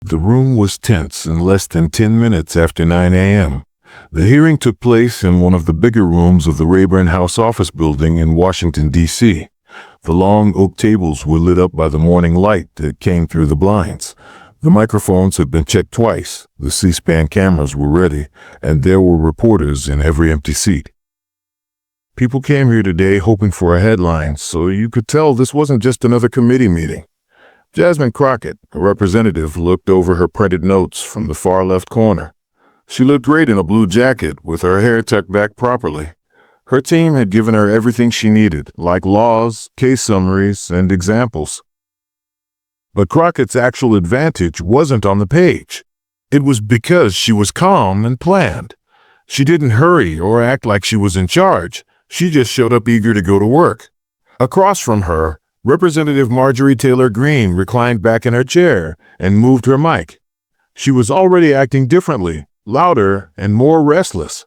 The room was tense in less than 10 minutes after 9 a.m. The hearing took place in one of the bigger rooms of the Rayburn House office building in Washington, D.C. The long oak tables were lit up by the morning light that came through the blinds. The microphones had been checked twice, the C-SPAN cameras were ready, and there were reporters in every empty seat. People came here today hoping for a headline, so you could tell this wasn't just another committee meeting. Jasmine Crockett, a representative, looked over her printed notes from the far left corner. She looked great in a blue jacket with her hair tucked back properly. Her team had given her everything she needed, like laws, case summaries, and examples. But Crockett's actual advantage wasn't on the page. It was because she was calm and planned. She didn't hurry or act like she was in charge. She just showed up eager to go to work. Across from her, Representative Marjorie Taylor Greene reclined back in her chair and moved her mic. She was already acting differently, louder, and more restless.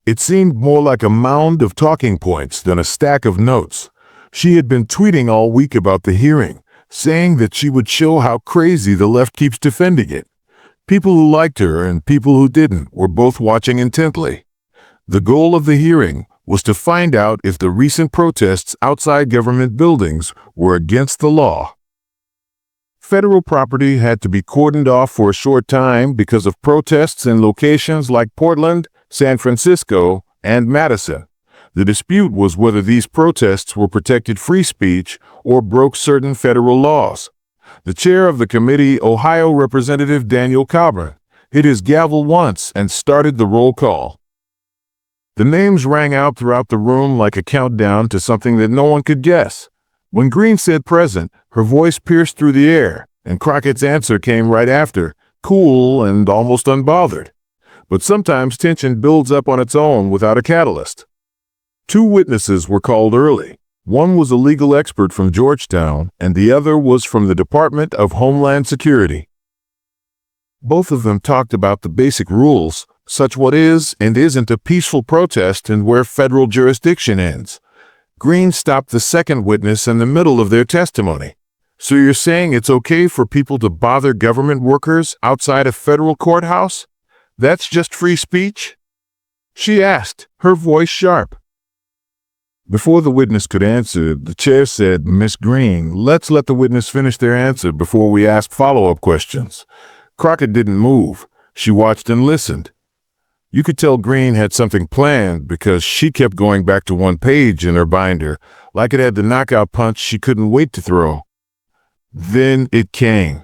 It seemed more like a mound of talking points than a stack of notes. She had been tweeting all week about the hearing, saying that she would show how crazy the left keeps defending it. People who liked her and people who didn't were both watching intently. The goal of the hearing was to find out if the recent protests outside government buildings were against the law. Federal property had to be cordoned off for a short time because of protests in locations like Portland, San Francisco, and Madison. The dispute was whether these protests were protected free speech or broke certain federal laws. The chair of the committee, Ohio Representative Daniel Coburn, hit his gavel once and started the roll call. The names rang out throughout the room like a countdown to something that no one could guess. When Greene said present, her voice pierced through the air, and Crockett's answer came right after, cool and almost unbothered. But sometimes tension builds up on its own without a catalyst. Two witnesses were called early. One was a legal expert from Georgetown, and the other was from the Department of Homeland Security. Both of them talked about the basic rules, such what is and isn't a peaceful protest and where federal jurisdiction ends. Greene stopped the second witness in the middle of their testimony. So you're saying it's okay for people to bother government workers outside a federal courthouse? That's just free speech? She asked, her voice sharp. Before the witness could answer, the chair said, "Miss Greene, let's let the witness finish their answer before we ask follow-up questions." Crockett didn't move. She watched and listened. You could tell Greene had something planned because she kept going back to one page in her binder, like it had the knockout punch she couldn't wait to throw. Then it came.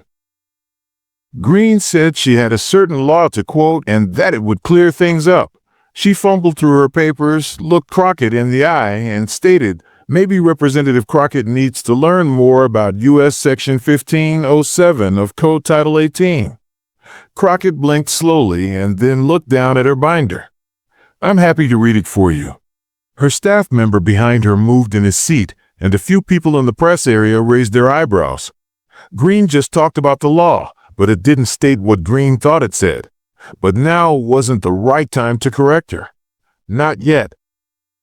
Greene said she had a certain law to quote and that it would clear things up. She fumbled through her papers, looked Crockett in the eye, and stated, maybe Representative Crockett needs to learn more about U.S. Section 1507 of Code Title 18. Crockett blinked slowly and then looked down at her binder. "I'm happy to read it for you." Her staff member behind her moved in his seat, and a few people in the press area raised their eyebrows. Greene just talked about the law, but it didn't state what Greene thought it said. But now wasn't the right time to correct her. Not yet.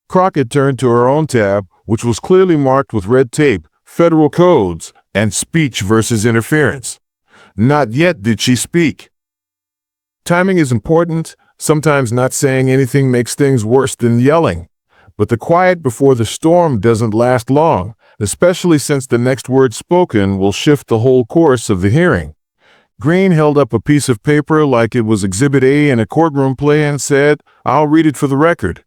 Crockett turned to her own tab, which was clearly marked with red tape, federal codes, and speech versus interference. Not yet did she speak. Timing is important. Sometimes not saying anything makes things worse than yelling. But the quiet before the storm doesn't last long, especially since the next word spoken will shift the whole course of the hearing. Greene held up a piece of paper like it was Exhibit A in a courtroom play and said, "I'll read it for the record."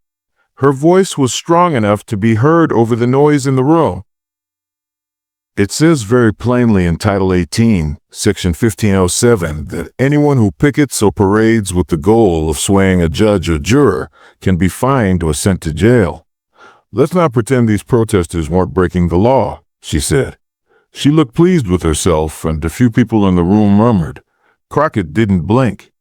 Her voice was strong enough to be heard over the noise in the room. It says very plainly in Title 18, Section 1507, that anyone who pickets or parades with the goal of swaying a judge or juror can be fined or sent to jail. "Let's not pretend these protesters weren't breaking the law," she said. She looked pleased with herself, and a few people in the room murmured. Crockett didn't blink.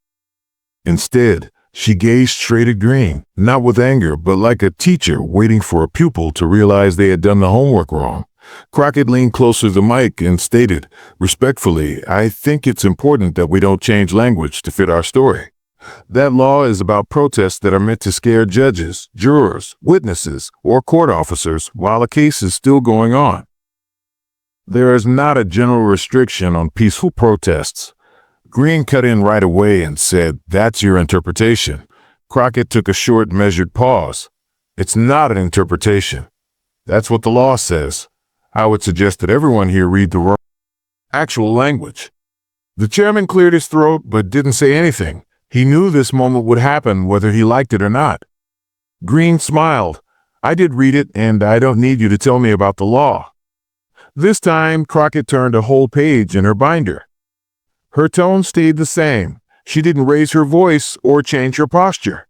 Instead, she gazed straight at Greene, not with anger, but like a teacher waiting for a pupil to realize they had done the homework wrong. Crockett leaned closer to the mic and stated, respectfully, "I think it's important that we don't change language to fit our story. That law is about protests that are meant to scare judges, jurors, witnesses, or court officers while a case is still going on. There is not a general restriction on peaceful protests." Greene cut in right away and said, "That's your interpretation." Crockett took a short, measured pause. "It's not an interpretation. That's what the law says. I would suggest that everyone here read the actual language." The chairman cleared his throat but didn't say anything. He knew this moment would happen whether he liked it or not. Greene smiled. "I did read it, and I don't need you to tell me about the law." This time, Crockett turned a whole page in her binder. Her tone stayed the same. She didn't raise her voice or change her posture.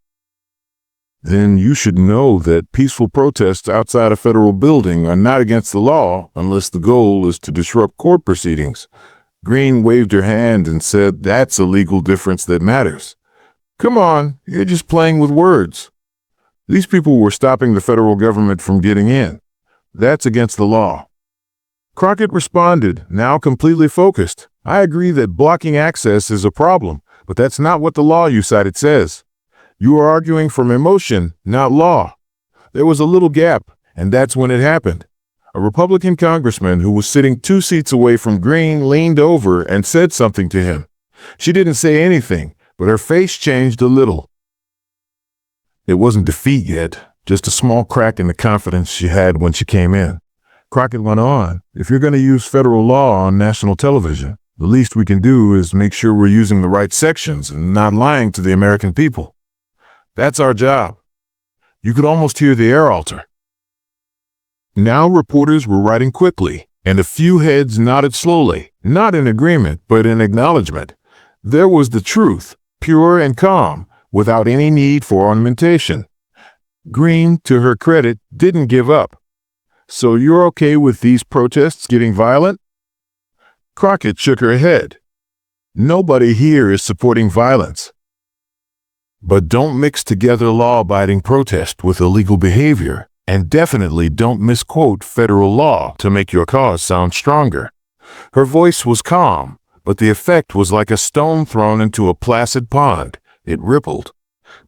"Then you should know that peaceful protests outside a federal building are not against the law unless the goal is to disrupt court proceedings." Greene waved her hand and said, "That's a legal difference that matters. Come on, you're just playing with words. These people were stopping the federal government from getting in. That's against the law." Crockett responded, now completely focused. "I agree that blocking access is a problem, but that's not what the law you cited says. You are arguing from emotion, not law." There was a little gap, and that's when it happened. A Republican congressman who was sitting 2 seats away from Greene leaned over and said something to him. She didn't say anything, but her face changed a little. It wasn't defeat yet, just a small crack in the confidence she had when she came in. Crockett went on, "If you're going to use federal law on national television, the least we can do is make sure we're using the right sections and not lying to the American people. That's our job." You could almost hear the air alter. Now reporters were writing quickly, and a few heads nodded slowly, not in agreement, but in acknowledgement. There was the truth, pure and calm, without any need for ornamentation. Greene, to her credit, didn't give up. "So you're okay with these protests getting violent?" Crockett shook her head. "Nobody here is supporting violence. But don't mix together law-abiding protest with illegal behavior. And definitely don't misquote federal law to make your cause sound stronger." Her voice was calm, but the effect was like a stone thrown into a placid pond. It rippled.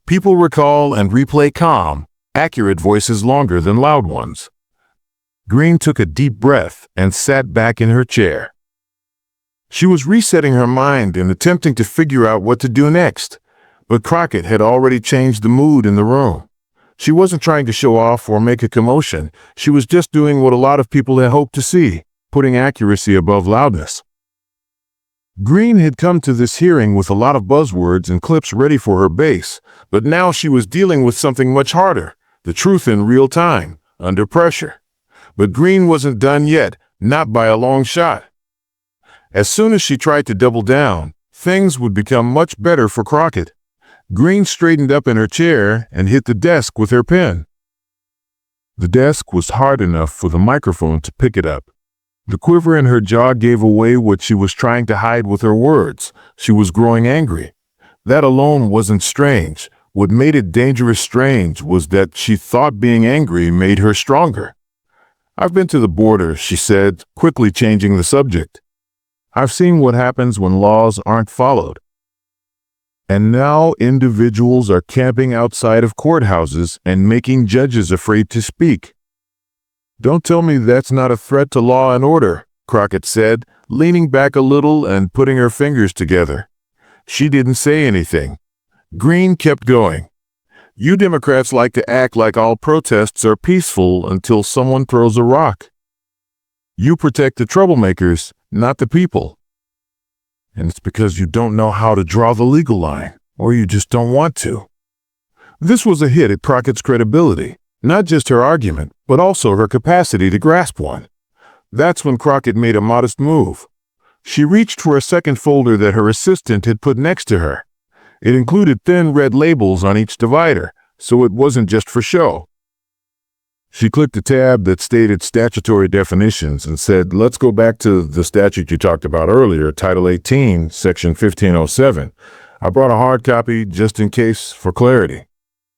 People recall and replay calm, accurate voices longer than loud ones. Greene took a deep breath and sat back in her chair. She was resetting her mind and attempting to figure out what to do next, but Crockett had already changed the mood in the room. She wasn't trying to show off or make a commotion. She was just doing what a lot of people had hoped to see, putting accuracy above loudness. Greene had come to this hearing with a lot of buzzwords and clips ready for her base, but now she was dealing with something much harder, the truth in real time, under pressure. But Greene wasn't done yet, not by a long shot. As soon as she tried to double down, things would become much better for Crockett. Greene straightened up in her chair and hit the desk with her pen. The desk was hard enough for the microphone to pick it up. The quiver in her jaw gave away what she was trying to hide with her words. She was growing angry. That alone wasn't strange. What made it dangerous strange was that she thought being angry made her stronger. "I've been to the border," she said, quickly changing the subject. "I've seen what happens when laws aren't followed. And now individuals are camping outside of courthouses and making judges afraid to speak." "Don't tell me that's not a threat to law and order," Crockett said, leaning back a little and putting her fingers together. She didn't say anything. Greene kept going. "You Democrats like to act like all protests are peaceful until someone throws a rock. You protect the troublemakers, not the people. And it's because you don't know how to draw the legal line, or you just don't want to." This was a hit at Crockett's credibility, not just her argument, but also her capacity to grasp one. That's when Crockett made a modest move. She reached for a second folder that her assistant had put next to her. It included thin red labels on each divider, so it wasn't just for show. She clicked a tab that stated statutory definitions and said, "Let's go back to the statute you talked about earlier, Title 18, Section 1507. I brought a hard copy just in case for clarity."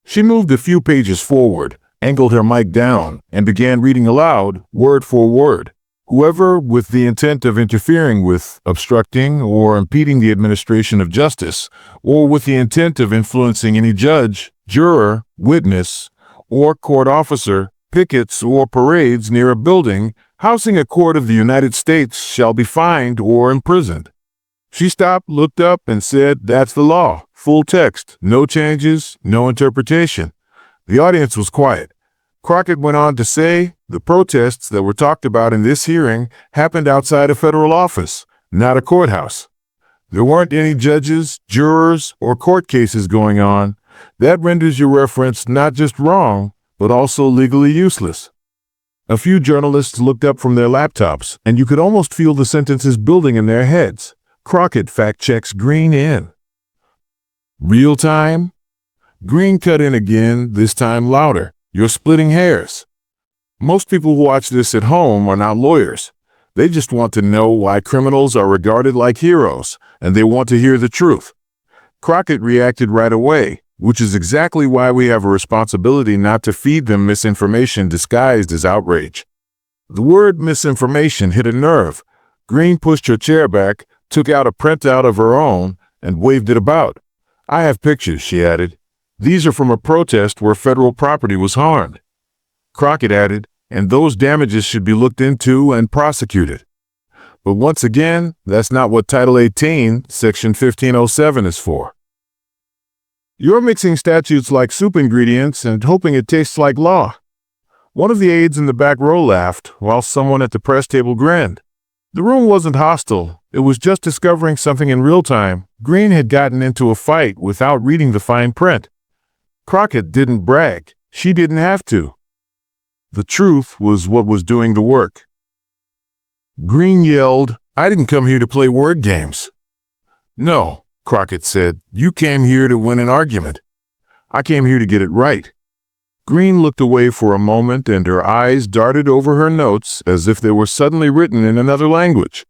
She moved a few pages forward, angled her mic down, and began reading aloud, word for word. "Whoever, with the intent of interfering with, obstructing, or impeding the administration of justice, or with the intent of influencing any judge, juror, witness, or court officer, pickets or parades near a building housing a court of the United States shall be fined or imprisoned." She stopped, looked up, and said, "That's the law. Full text. No changes, no interpretation." The audience was quiet. Crockett went on to say, the protests that were talked about in this hearing happened outside a federal office, not a courthouse. There weren't any judges, jurors, or court cases going on. That renders your reference not just wrong, but also legally useless. A few journalists looked up from their laptops, and you could almost feel the sentences building in their heads. Crockett fact-checks Greene in. Real time? Greene cut in again, this time louder. "You're splitting hairs." Most people who watch this at home are not lawyers. They just want to know why criminals are regarded like heroes, and they want to hear the truth. Crockett reacted right away, which is exactly why we have a responsibility not to feed them misinformation disguised as outrage. The word misinformation hit a nerve. Greene pushed her chair back, took out a printout of her own, and waved it about. "I have pictures," she added. "These are from a protest where federal property was harmed." Crockett added, "And those damages should be looked into and prosecuted." But once again, that's not what Title 18, Section 1507 is for. You're mixing statutes like soup ingredients and hoping it tastes like law. One of the aides in the back row laughed, while someone at the press table grinned. The room wasn't hostile. It was just discovering something in real time. Greene had gotten into a fight without reading the fine print. Crockett didn't brag. She didn't have to. The truth was what was doing the work. Greene yelled, "I didn't come here to play word games." "No," Crockett said, "you came here to win an argument. I came here to get it right." Greene looked away for a moment, and her eyes darted over her notes as if they were suddenly written in another language.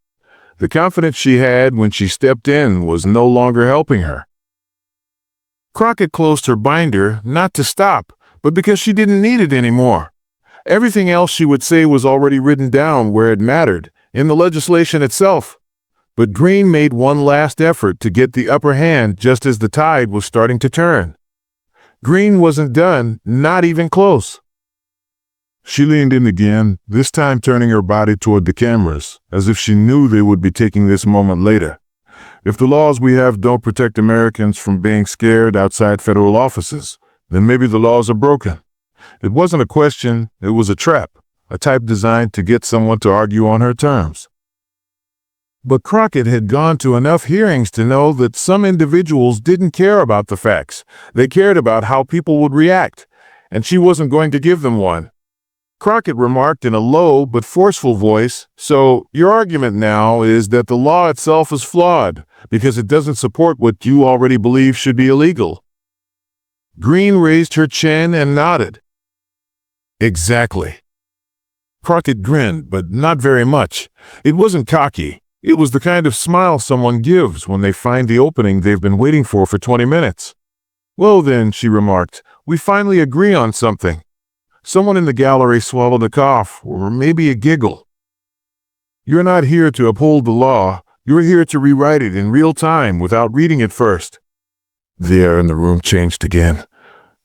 The confidence she had when she stepped in was no longer helping her. Crockett closed her binder, not to stop, but because she didn't need it anymore. Everything else she would say was already written down where it mattered, in the legislation itself. But Greene made one last effort to get the upper hand just as the tide was starting to turn. Greene wasn't done, not even close. She leaned in again, this time turning her body toward the cameras, as if she knew they would be taking this moment later. If the laws we have don't protect Americans from being scared outside federal offices, then maybe the laws are broken. It wasn't a question, it was a trap, a type designed to get someone to argue on her terms. But Crockett had gone to enough hearings to know that some individuals didn't care about the facts. They cared about how people would react, and she wasn't going to give them one. Crockett remarked in a low but forceful voice, "So, your argument now is that the law itself is flawed, because it doesn't support what you already believe should be illegal." Greene raised her chin and nodded. "Exactly." Crockett grinned, but not very much. It wasn't cocky. It was the kind of smile someone gives when they find the opening they've been waiting for 20 minutes. "Well then," she remarked, "we finally agree on something." Someone in the gallery swallowed a cough, or maybe a giggle. "You're not here to uphold the law. You're here to rewrite it in real time without reading it first." The air in the room changed again.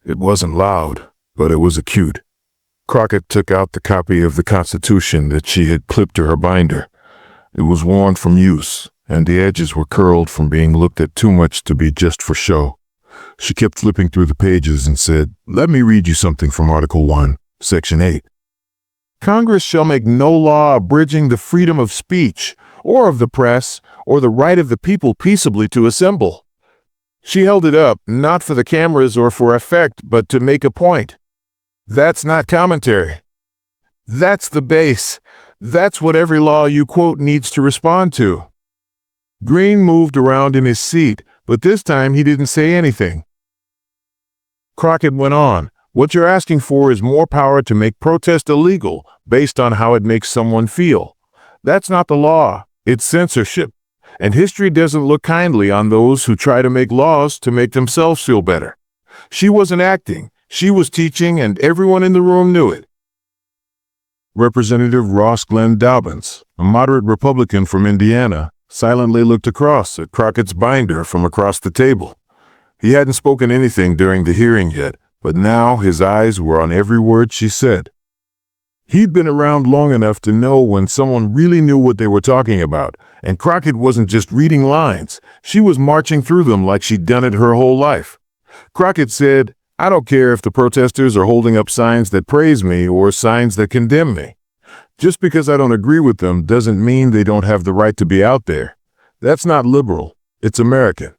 It wasn't loud, but it was acute. Crockett took out the copy of the Constitution that she had clipped to her binder. It was worn from use, and the edges were curled from being looked at too much to be just for show. She kept flipping through the pages and said, "Let me read you something from Article 1, Section 8. Congress shall make no law abridging the freedom of speech, or of the press, or the right of the people peaceably to assemble." She held it up, not for the cameras or for effect, but to make a point. That's not commentary. That's the base. That's what every law you quote needs to respond to. Greene moved around in his seat, but this time he didn't say anything. Crockett went on, "What you're asking for is more power to make protest illegal based on how it makes someone feel. That's not the law, it's censorship. And history doesn't look kindly on those who try to make laws to make themselves feel better." She wasn't acting, she was teaching, and everyone in the room knew it. Representative Ross Glenn Dobbins, a moderate Republican from Indiana, silently looked across at Crockett's binder from across the table. He hadn't spoken anything during the hearing yet, but now his eyes were on every word she said. He'd been around long enough to know when someone really knew what they were talking about, and Crockett wasn't just reading lines, she was marching through them like she'd done it her whole life. Crockett said, "I don't care if the protesters are holding up signs that praise me or signs that condemn me. Just because I don't agree with them doesn't mean they don't have the right to be out there. That's not liberal, it's American."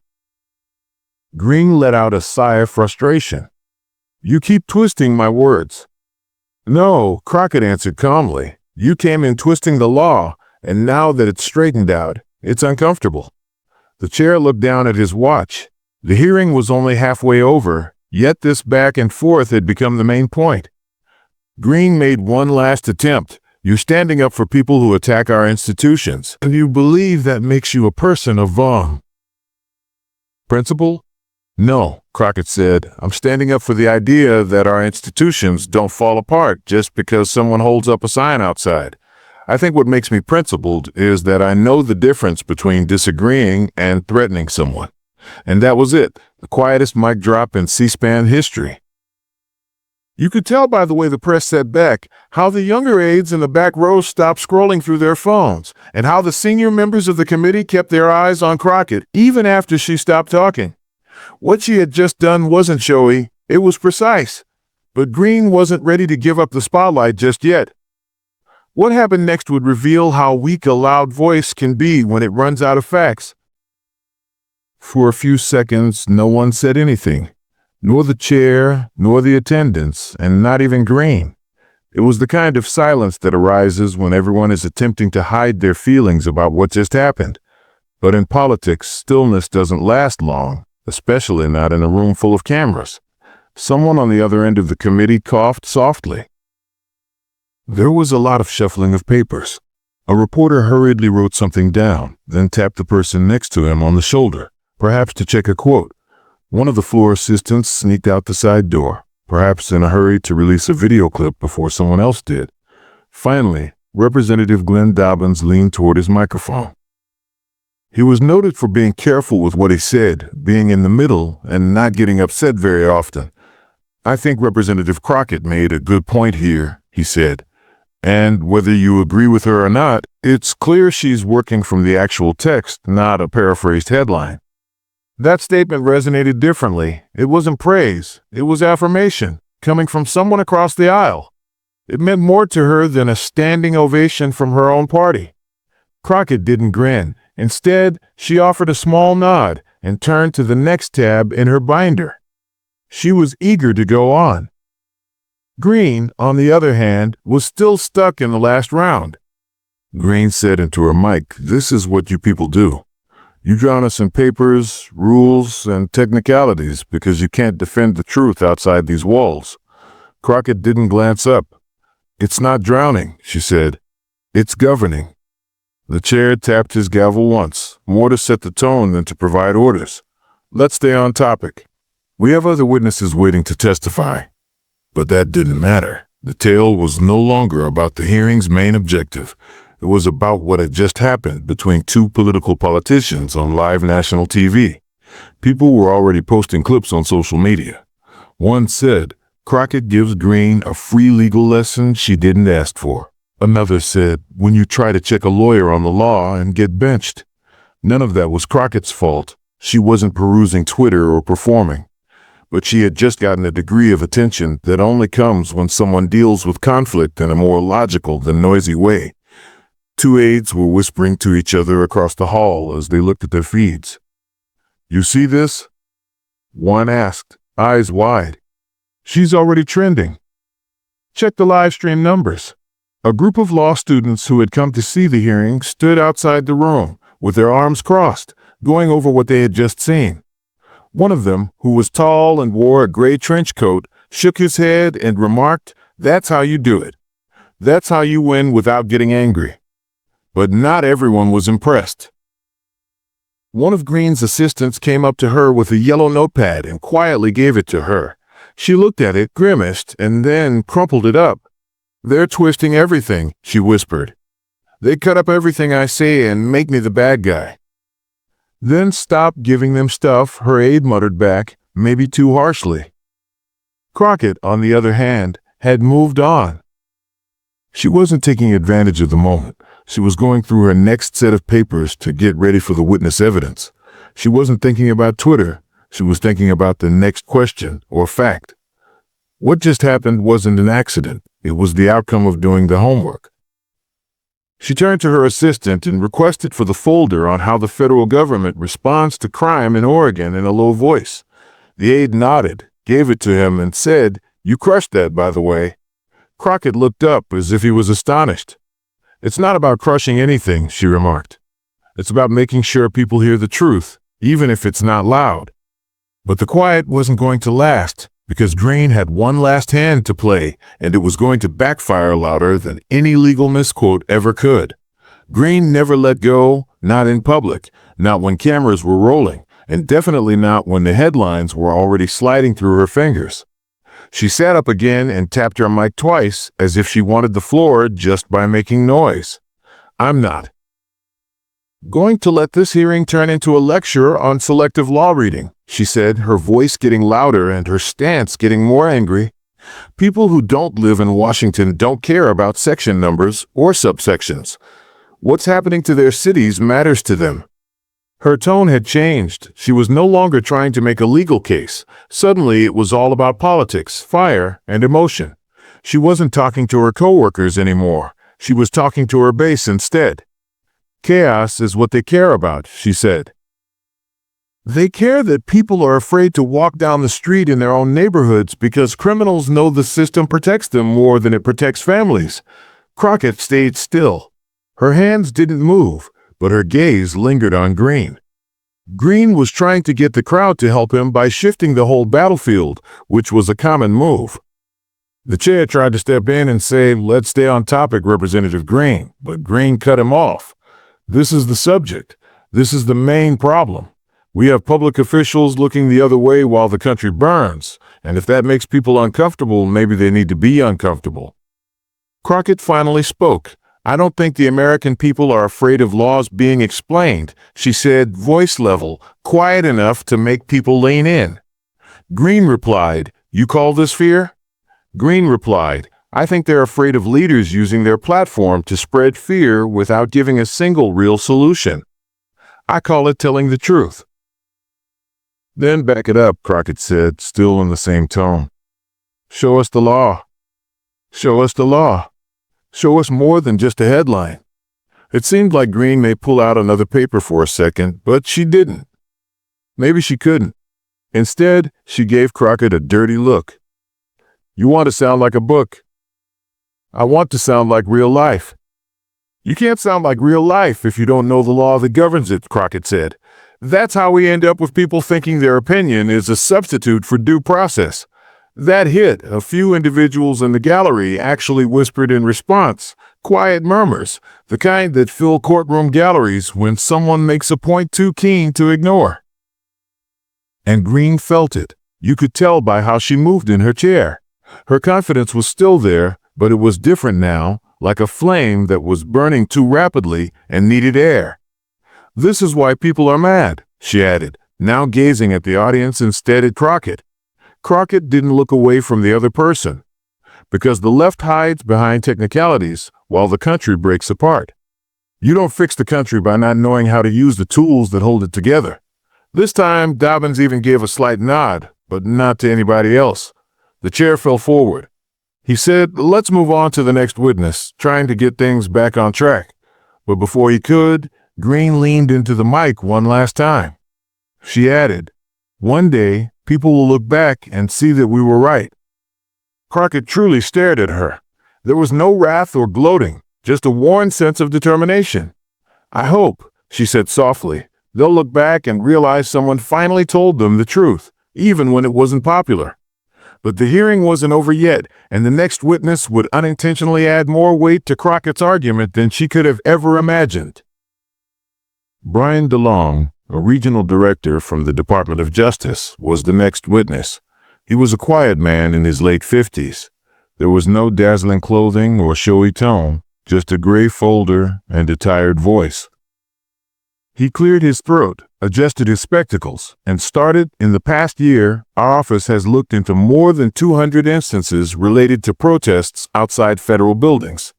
Greene let out a sigh of frustration. "You keep twisting my words." "No," Crockett answered calmly. "You came in twisting the law, and now that it's straightened out, it's uncomfortable." The chair looked down at his watch. The hearing was only halfway over, yet this back and forth had become the main point. Greene made one last attempt. "You're standing up for people who attack our institutions, and you believe that makes you a person of principle?" "No," Crockett said. "I'm standing up for the idea that our institutions don't fall apart just because someone holds up a sign outside. I think what makes me principled is that I know the difference between disagreeing and threatening someone." And that was it, the quietest mic drop in C-SPAN history. You could tell by the way the press sat back, how the younger aides in the back row stopped scrolling through their phones, and how the senior members of the committee kept their eyes on Crockett even after she stopped talking. What she had just done wasn't showy, it was precise. But Greene wasn't ready to give up the spotlight just yet. What happened next would reveal how weak a loud voice can be when it runs out of facts. For a few seconds, no one said anything. Nor the chair, nor the attendants, and not even Greene. It was the kind of silence that arises when everyone is attempting to hide their feelings about what just happened. But in politics, stillness doesn't last long, especially not in a room full of cameras. Someone on the other end of the committee coughed softly. There was a lot of shuffling of papers. A reporter hurriedly wrote something down, then tapped the person next to him on the shoulder, perhaps to check a quote. One of the floor assistants sneaked out the side door, perhaps in a hurry to release a video clip before someone else did. Finally, Representative Glenn Dobbins leaned toward his microphone. He was noted for being careful with what he said, being in the middle, and not getting upset very often. "I think Representative Crockett made a good point here," he said. "And whether you agree with her or not, it's clear she's working from the actual text, not a paraphrased headline." That statement resonated differently. It wasn't praise, it was affirmation, coming from someone across the aisle. It meant more to her than a standing ovation from her own party. Crockett didn't grin. Instead, she offered a small nod and turned to the next tab in her binder. She was eager to go on. Greene, on the other hand, was still stuck in the last round. Greene said into her mic, "This is what you people do. You drown us in papers, rules, and technicalities because you can't defend the truth outside these walls." Crockett didn't glance up. "It's not drowning," she said. "It's governing." The chair tapped his gavel once, more to set the tone than to provide orders. "Let's stay on topic. We have other witnesses waiting to testify." But that didn't matter. The tale was no longer about the hearing's main objective. It was about what had just happened between two political politicians on live national TV. People were already posting clips on social media. One said, "Crockett gives Greene a free legal lesson she didn't ask for." Another said, "When you try to check a lawyer on the law and get benched." None of that was Crockett's fault. She wasn't perusing Twitter or performing. But she had just gotten a degree of attention that only comes when someone deals with conflict in a more logical than noisy way. Two aides were whispering to each other across the hall as they looked at their feeds. "You see this?" one asked, eyes wide. "She's already trending. Check the live stream numbers." A group of law students who had come to see the hearing stood outside the room, with their arms crossed, going over what they had just seen. One of them, who was tall and wore a gray trench coat, shook his head and remarked, "That's how you do it. That's how you win without getting angry." But not everyone was impressed. One of Greene's assistants came up to her with a yellow notepad and quietly gave it to her. She looked at it, grimaced, and then crumpled it up. "They're twisting everything," she whispered. "They cut up everything I say and make me the bad guy." "Then stop giving them stuff," her aide muttered back, maybe too harshly. Crockett, on the other hand, had moved on. She wasn't taking advantage of the moment. She was going through her next set of papers to get ready for the witness evidence. She wasn't thinking about Twitter. She was thinking about the next question or fact. What just happened wasn't an accident. It was the outcome of doing the homework. She turned to her assistant and requested for the folder on how the federal government responds to crime in Oregon in a low voice. The aide nodded, gave it to him, and said, "You crushed that, by the way." Crockett looked up as if he was astonished. "It's not about crushing anything," she remarked. "It's about making sure people hear the truth, even if it's not loud." But the quiet wasn't going to last, because Greene had one last hand to play, and it was going to backfire louder than any legal misquote ever could. Greene never let go, not in public, not when cameras were rolling, and definitely not when the headlines were already sliding through her fingers. She sat up again and tapped her mic twice, as if she wanted the floor just by making noise. "I'm not going to let this hearing turn into a lecture on selective law reading," she said, her voice getting louder and her stance getting more angry. "People who don't live in Washington don't care about section numbers or subsections. What's happening to their cities matters to them." Her tone had changed. She was no longer trying to make a legal case. Suddenly, it was all about politics, fire, and emotion. She wasn't talking to her coworkers anymore. She was talking to her base instead. "Chaos is what they care about," she said. "They care that people are afraid to walk down the street in their own neighborhoods because criminals know the system protects them more than it protects families." Crockett stayed still. Her hands didn't move, but her gaze lingered on Greene. Greene was trying to get the crowd to help him by shifting the whole battlefield, which was a common move. The chair tried to step in and say, "Let's stay on topic, Representative Greene," but Greene cut him off. "This is the subject. This is the main problem. We have public officials looking the other way while the country burns, and if that makes people uncomfortable, maybe they need to be uncomfortable." Crockett finally spoke. "I don't think the American people are afraid of laws being explained," she said, voice level, quiet enough to make people lean in. Greene replied, "You call this fear?" Greene replied, "I think they're afraid of leaders using their platform to spread fear without giving a single real solution. I call it telling the truth." "Then back it up," Crockett said, still in the same tone. "Show us the law. Show us the law. Show us more than just a headline." It seemed like Greene may pull out another paper for a second, but she didn't. Maybe she couldn't. Instead, she gave Crockett a dirty look. "You want to sound like a book. I want to sound like real life." "You can't sound like real life if you don't know the law that governs it," Crockett said. "That's how we end up with people thinking their opinion is a substitute for due process." That hit. A few individuals in the gallery actually whispered in response, quiet murmurs, the kind that fill courtroom galleries when someone makes a point too keen to ignore. And Greene felt it. You could tell by how she moved in her chair. Her confidence was still there, but it was different now, like a flame that was burning too rapidly and needed air. "This is why people are mad," she added, now gazing at the audience instead at Crockett. Crockett didn't look away from the other person, because the left hides behind technicalities while the country breaks apart. You don't fix the country by not knowing how to use the tools that hold it together. This time, Dobbins even gave a slight nod, but not to anybody else. The chair fell forward. He said, "Let's move on to the next witness," trying to get things back on track. But before he could, Greene leaned into the mic one last time. She added, "One day, people will look back and see that we were right." Crockett truly stared at her. There was no wrath or gloating, just a worn sense of determination. "I hope," she said softly, "they'll look back and realize someone finally told them the truth, even when it wasn't popular." But the hearing wasn't over yet, and the next witness would unintentionally add more weight to Crockett's argument than she could have ever imagined. Brian DeLong, a regional director from the Department of Justice, was the next witness. He was a quiet man in his late 50s. There was no dazzling clothing or showy tone, just a gray folder and a tired voice. He cleared his throat, adjusted his spectacles, and started, "In the past year, our office has looked into more than 200 instances related to protests outside federal buildings.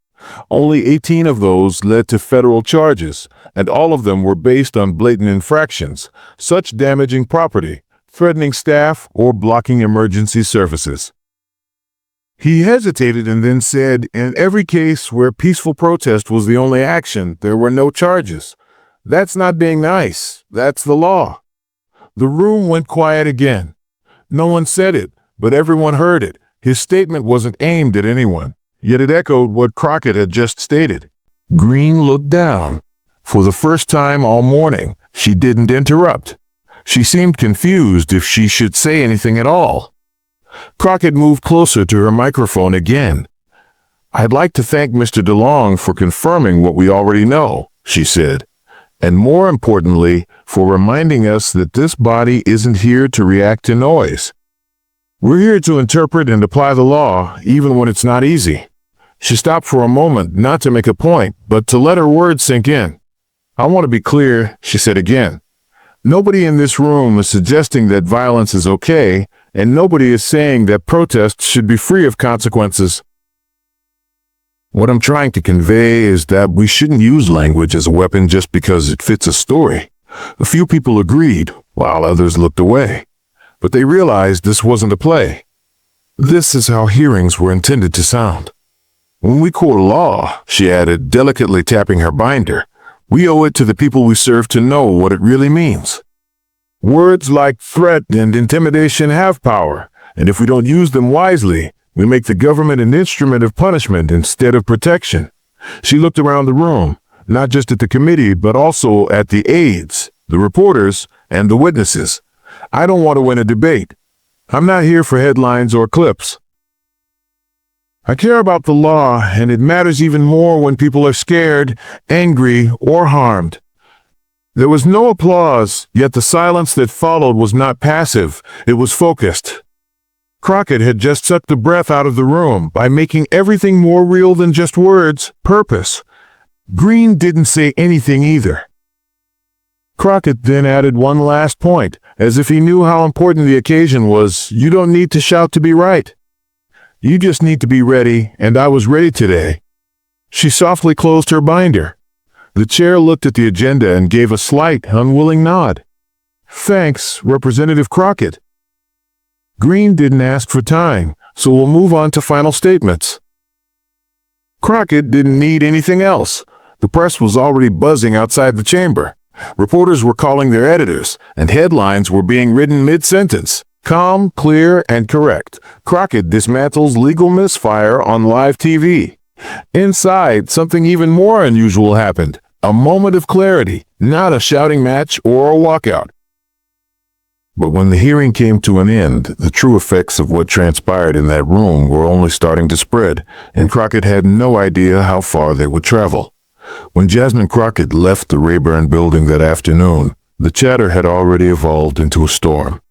Only 18 of those led to federal charges, and all of them were based on blatant infractions, such damaging property, threatening staff, or blocking emergency services. He hesitated and then said, in every case where peaceful protest was the only action, there were no charges. That's not being nice. That's the law. The room went quiet again. No one said it, but everyone heard it. His statement wasn't aimed at anyone, yet it echoed what Crockett had just stated. Greene looked down. For the first time all morning, she didn't interrupt. She seemed confused if she should say anything at all. Crockett moved closer to her microphone again. "I'd like to thank Mr. DeLong for confirming what we already know," she said, "and more importantly, for reminding us that this body isn't here to react to noise. We're here to interpret and apply the law, even when it's not easy." She stopped for a moment, not to make a point, but to let her words sink in. "I want to be clear," she said again. "Nobody in this room is suggesting that violence is okay, and nobody is saying that protests should be free of consequences. What I'm trying to convey is that we shouldn't use language as a weapon just because it fits a story." A few people agreed, while others looked away. But they realized this wasn't a play. This is how hearings were intended to sound. "When we quote a law," she added, delicately tapping her binder, "we owe it to the people we serve to know what it really means. Words like threat and intimidation have power, and if we don't use them wisely, we make the government an instrument of punishment instead of protection." She looked around the room, not just at the committee, but also at the aides, the reporters, and the witnesses. "I don't want to win a debate. I'm not here for headlines or clips. I care about the law, and it matters even more when people are scared, angry, or harmed." There was no applause, yet the silence that followed was not passive, it was focused. Crockett had just sucked the breath out of the room by making everything more real than just words, purpose. Greene didn't say anything either. Crockett then added one last point, as if he knew how important the occasion was. "You don't need to shout to be right. You just need to be ready, and I was ready today." She softly closed her binder. The chair looked at the agenda and gave a slight, unwilling nod. "Thanks, Representative Crockett." Greene didn't ask for time, so we'll move on to final statements. Crockett didn't need anything else. The press was already buzzing outside the chamber. Reporters were calling their editors, and headlines were being written mid-sentence. Calm, clear, and correct. Crockett dismantles legal misfire on live TV. Inside, something even more unusual happened. A moment of clarity, not a shouting match or a walkout. But when the hearing came to an end, the true effects of what transpired in that room were only starting to spread, and Crockett had no idea how far they would travel. When Jasmine Crockett left the Rayburn building that afternoon, the chatter had already evolved into a storm.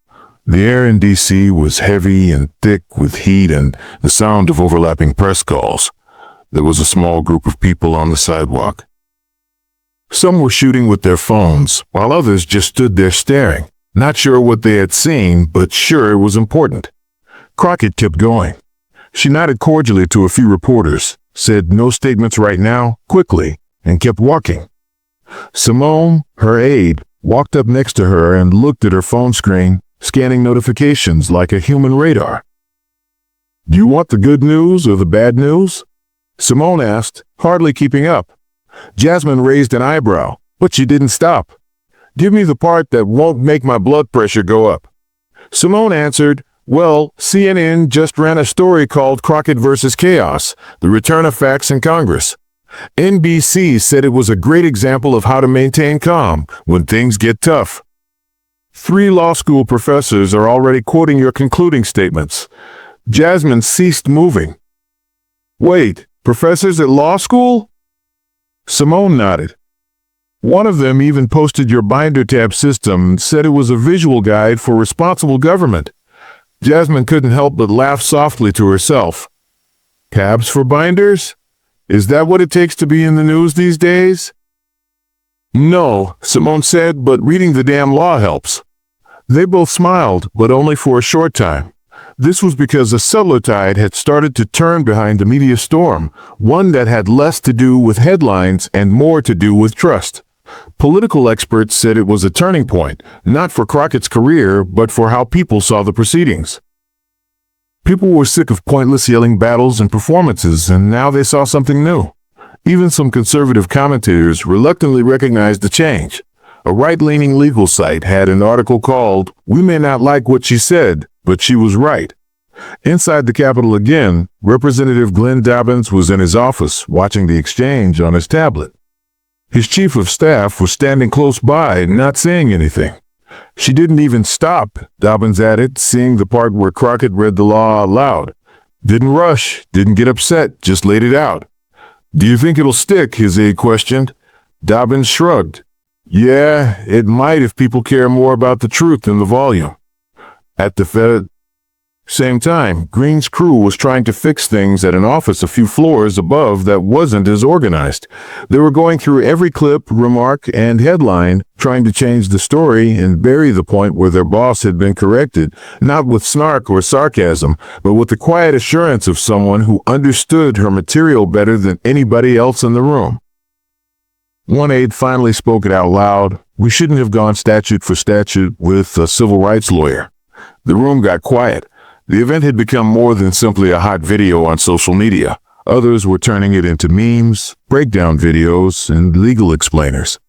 The air in D.C. was heavy and thick with heat and the sound of overlapping press calls. There was a small group of people on the sidewalk. Some were shooting with their phones, while others just stood there staring, not sure what they had seen, but sure it was important. Crockett kept going. She nodded cordially to a few reporters, said no statements right now, quickly, and kept walking. Simone, her aide, walked up next to her and looked at her phone screen, scanning notifications like a human radar. "Do you want the good news or the bad news?" Simone asked, hardly keeping up. Jasmine raised an eyebrow, but she didn't stop. "Give me the part that won't make my blood pressure go up." Simone answered, "Well, CNN just ran a story called Crockett versus Chaos, the return of facts in Congress. NBC said it was a great example of how to maintain calm when things get tough. 3 law school professors are already quoting your concluding statements." Jasmine ceased moving. "Wait, professors at law school?" Simone nodded. "One of them even posted your binder tab system and said it was a visual guide for responsible government." Jasmine couldn't help but laugh softly to herself. "Tabs for binders? Is that what it takes to be in the news these days?" "No," Simone said, "but reading the damn law helps." They both smiled, but only for a short time. This was because a subtler tide had started to turn behind the media storm, one that had less to do with headlines and more to do with trust. Political experts said it was a turning point, not for Crockett's career, but for how people saw the proceedings. People were sick of pointless yelling battles and performances, and now they saw something new. Even some conservative commentators reluctantly recognized the change. A right-leaning legal site had an article called, "We may not like what she said, but she was right." Inside the Capitol again, Representative Glenn Dobbins was in his office watching the exchange on his tablet. His chief of staff was standing close by, not saying anything. "She didn't even stop," Dobbins added, seeing the part where Crockett read the law out loud. "Didn't rush, didn't get upset, just laid it out." "Do you think it'll stick?" his aide questioned. Dobbins shrugged. "Yeah, it might if people care more about the truth than the volume." At the same time, Greene's crew was trying to fix things at an office a few floors above that wasn't as organized. They were going through every clip, remark, and headline, trying to change the story and bury the point where their boss had been corrected, not with snark or sarcasm, but with the quiet assurance of someone who understood her material better than anybody else in the room. One aide finally spoke it out loud. "We shouldn't have gone statute for statute with a civil rights lawyer." The room got quiet. The event had become more than simply a hot video on social media. Others were turning it into memes, breakdown videos, and legal explainers.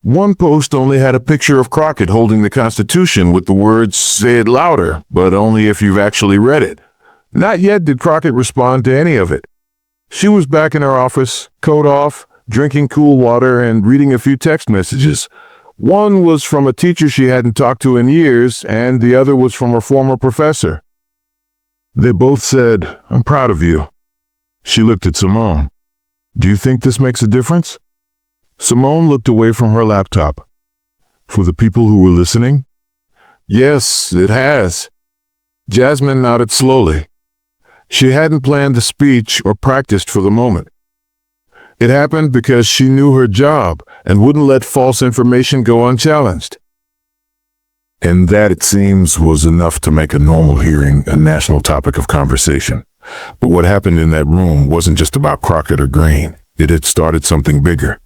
One post only had a picture of Crockett holding the Constitution with the words, "Say it louder, but only if you've actually read it." Not yet did Crockett respond to any of it. She was back in her office, coat off, drinking cool water and reading a few text messages. One was from a teacher she hadn't talked to in years, and the other was from her former professor. They both said, "I'm proud of you." She looked at Simone. "Do you think this makes a difference?" Simone looked away from her laptop. "For the people who were listening?" "Yes, it has." Jasmine nodded slowly. She hadn't planned the speech or practiced for the moment. It happened because she knew her job and wouldn't let false information go unchallenged. And that, it seems, was enough to make a normal hearing a national topic of conversation. But what happened in that room wasn't just about Crockett or Greene. It had started something bigger.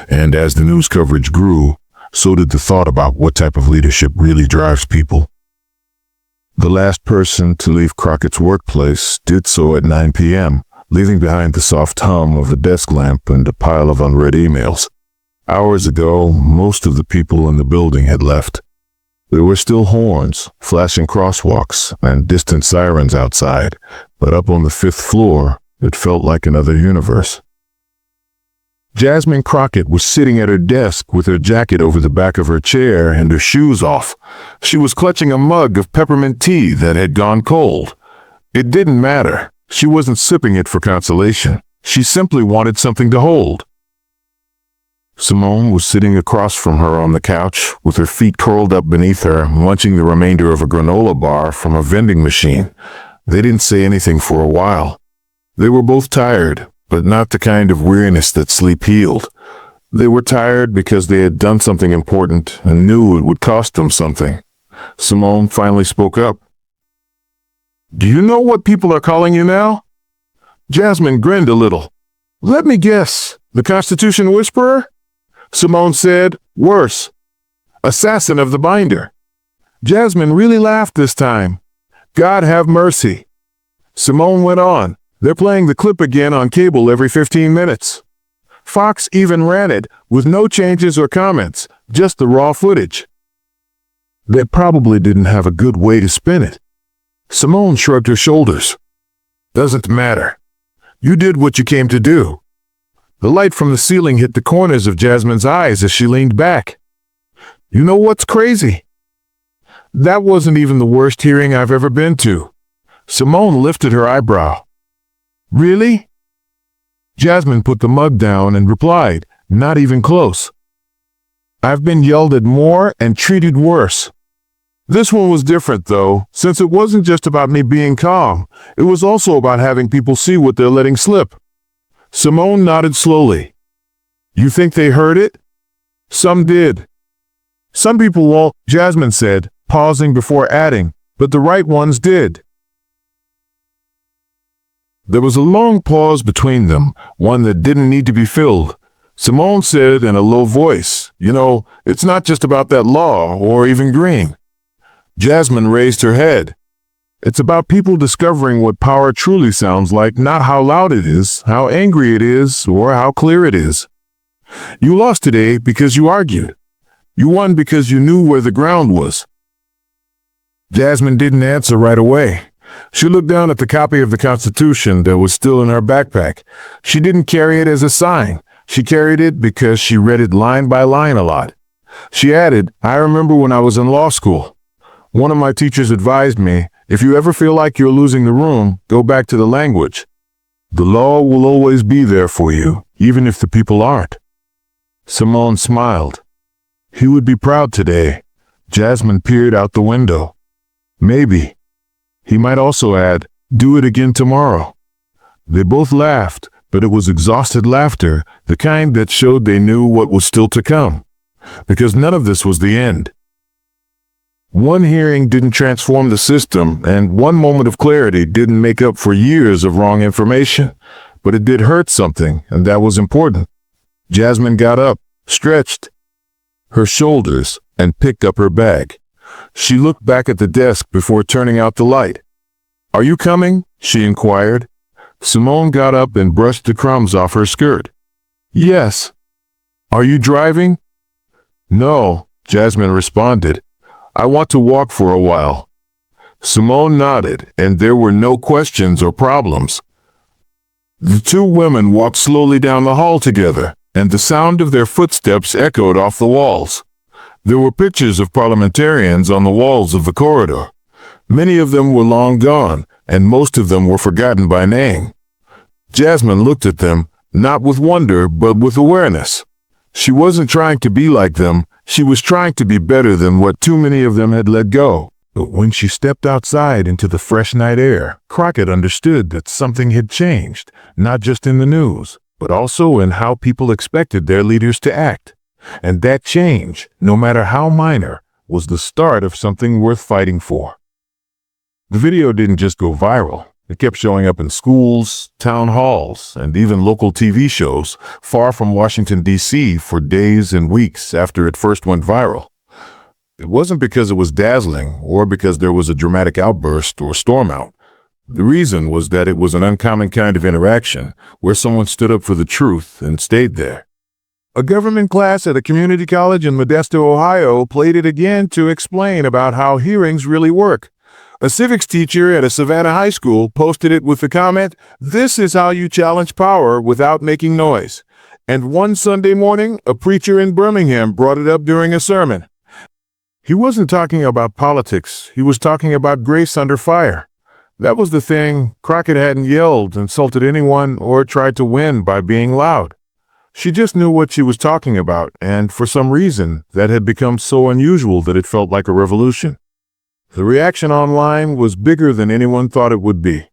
And as the news coverage grew, so did the thought about what type of leadership really drives people. The last person to leave Crockett's workplace did so at 9 p.m., leaving behind the soft hum of a desk lamp and a pile of unread emails. Hours ago, most of the people in the building had left. There were still horns, flashing crosswalks, and distant sirens outside, but up on the 5th floor, it felt like another universe. Jasmine Crockett was sitting at her desk with her jacket over the back of her chair and her shoes off. She was clutching a mug of peppermint tea that had gone cold. It didn't matter. She wasn't sipping it for consolation. She simply wanted something to hold. Simone was sitting across from her on the couch, with her feet curled up beneath her, munching the remainder of a granola bar from a vending machine. They didn't say anything for a while. They were both tired, but not the kind of weariness that sleep healed. They were tired because they had done something important and knew it would cost them something. Simone finally spoke up. "Do you know what people are calling you now?" Jasmine grinned a little. "Let me guess, the Constitution Whisperer?" Simone said, "Worse. Assassin of the binder." Jasmine really laughed this time. "God have mercy." Simone went on. "They're playing the clip again on cable every 15 minutes. Fox even ran it, with no changes or comments, just the raw footage. They probably didn't have a good way to spin it." Simone shrugged her shoulders. "Doesn't matter. You did what you came to do." The light from the ceiling hit the corners of Jasmine's eyes as she leaned back. "You know what's crazy? That wasn't even the worst hearing I've ever been to." Simone lifted her eyebrow. "Really?" Jasmine put the mug down and replied, "Not even close. I've been yelled at more and treated worse. This one was different, though, since it wasn't just about me being calm. It was also about having people see what they're letting slip." Simone nodded slowly. "You think they heard it?" "Some did. Some people won't," Jasmine said, pausing before adding, but the right ones did. There was a long pause between them, one that didn't need to be filled. Simone said in a low voice, "You know, it's not just about that law or even Greene." Jasmine raised her head. "It's about people discovering what power truly sounds like, not how loud it is, how angry it is, or how clear it is. You lost today because you argued. You won because you knew where the ground was." Jasmine didn't answer right away. She looked down at the copy of the Constitution that was still in her backpack. She didn't carry it as a sign. She carried it because she read it line by line a lot. She added, "I remember when I was in law school. One of my teachers advised me, if you ever feel like you're losing the room, go back to the language. The law will always be there for you, even if the people aren't." Simone smiled. "He would be proud today." Jasmine peered out the window. "Maybe. He might also add, do it again tomorrow." They both laughed, but it was exhausted laughter, the kind that showed they knew what was still to come. Because none of this was the end. One hearing didn't transform the system, and one moment of clarity didn't make up for years of wrong information. But it did hurt something, and that was important. Jasmine got up, stretched her shoulders, and picked up her bag. She looked back at the desk before turning out the light. "Are you coming?" she inquired. Simone got up and brushed the crumbs off her skirt. "Yes." "Are you driving?" "No," Jasmine responded. "I want to walk for a while." Simone nodded, and there were no questions or problems. The two women walked slowly down the hall together, and the sound of their footsteps echoed off the walls. There were pictures of parliamentarians on the walls of the corridor. Many of them were long gone, and most of them were forgotten by name. Jasmine looked at them, not with wonder, but with awareness. She wasn't trying to be like them, she was trying to be better than what too many of them had let go. But when she stepped outside into the fresh night air, Crockett understood that something had changed, not just in the news, but also in how people expected their leaders to act. And that change, no matter how minor, was the start of something worth fighting for. The video didn't just go viral. It kept showing up in schools, town halls, and even local TV shows far from Washington, D.C. for days and weeks after it first went viral. It wasn't because it was dazzling or because there was a dramatic outburst or storm out. The reason was that it was an uncommon kind of interaction where someone stood up for the truth and stayed there. A government class at a community college in Modesto, Ohio, played it again to explain about how hearings really work. A civics teacher at a Savannah high school posted it with the comment, "This is how you challenge power without making noise." And one Sunday morning, a preacher in Birmingham brought it up during a sermon. He wasn't talking about politics, he was talking about grace under fire. That was the thing. Crockett hadn't yelled, insulted anyone, or tried to win by being loud. She just knew what she was talking about, and for some reason, that had become so unusual that it felt like a revolution. The reaction online was bigger than anyone thought it would be.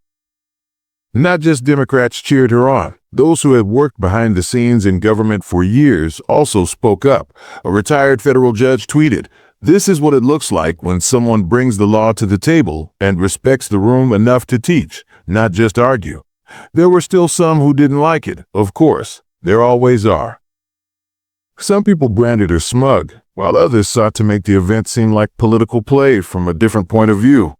Not just Democrats cheered her on. Those who had worked behind the scenes in government for years also spoke up. A retired federal judge tweeted, "This is what it looks like when someone brings the law to the table and respects the room enough to teach, not just argue." There were still some who didn't like it, of course. There always are. Some people branded her smug, while others sought to make the event seem like political play from a different point of view.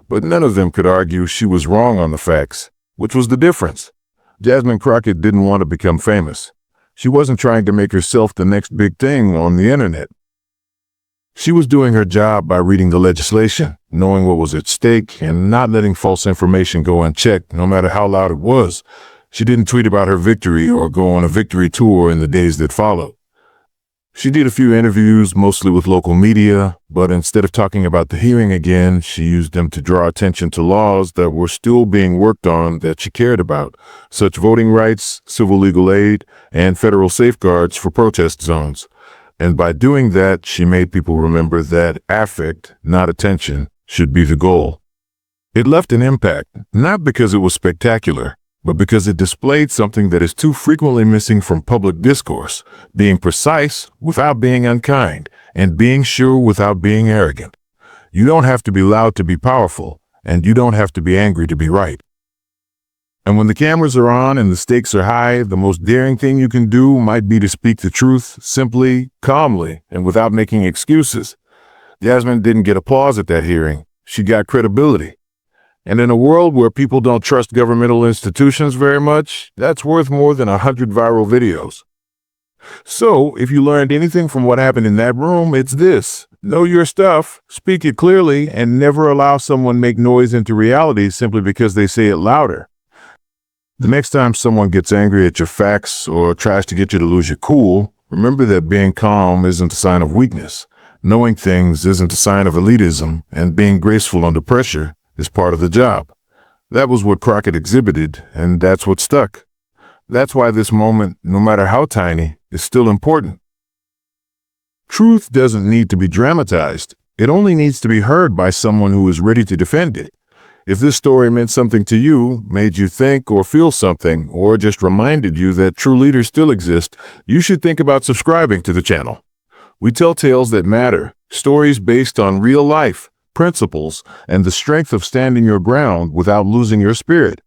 But none of them could argue she was wrong on the facts, which was the difference. Jasmine Crockett didn't want to become famous. She wasn't trying to make herself the next big thing on the internet. She was doing her job by reading the legislation, knowing what was at stake, and not letting false information go unchecked, no matter how loud it was. She didn't tweet about her victory or go on a victory tour in the days that followed. She did a few interviews, mostly with local media, but instead of talking about the hearing again, she used them to draw attention to laws that were still being worked on that she cared about, such voting rights, civil legal aid, and federal safeguards for protest zones. And by doing that, she made people remember that affect, not attention, should be the goal. It left an impact, not because it was spectacular, but because it displayed something that is too frequently missing from public discourse: being precise without being unkind, and being sure without being arrogant. You don't have to be loud to be powerful, and you don't have to be angry to be right. And when the cameras are on and the stakes are high, the most daring thing you can do might be to speak the truth simply, calmly, and without making excuses. Jasmine didn't get applause at that hearing. She got credibility. And in a world where people don't trust governmental institutions very much, that's worth more than 100 viral videos. So, if you learned anything from what happened in that room, it's this. Know your stuff, speak it clearly, and never allow someone make noise into reality simply because they say it louder. The next time someone gets angry at your facts or tries to get you to lose your cool, remember that being calm isn't a sign of weakness. Knowing things isn't a sign of elitism, and being graceful under pressure is part of the job. That was what Crockett exhibited, and that's what stuck. That's why this moment, no matter how tiny, is still important. Truth doesn't need to be dramatized. It only needs to be heard by someone who is ready to defend it. If this story meant something to you, made you think or feel something, or just reminded you that true leaders still exist, you should think about subscribing to the channel. We tell tales that matter, stories based on real life, principles, and the strength of standing your ground without losing your spirit.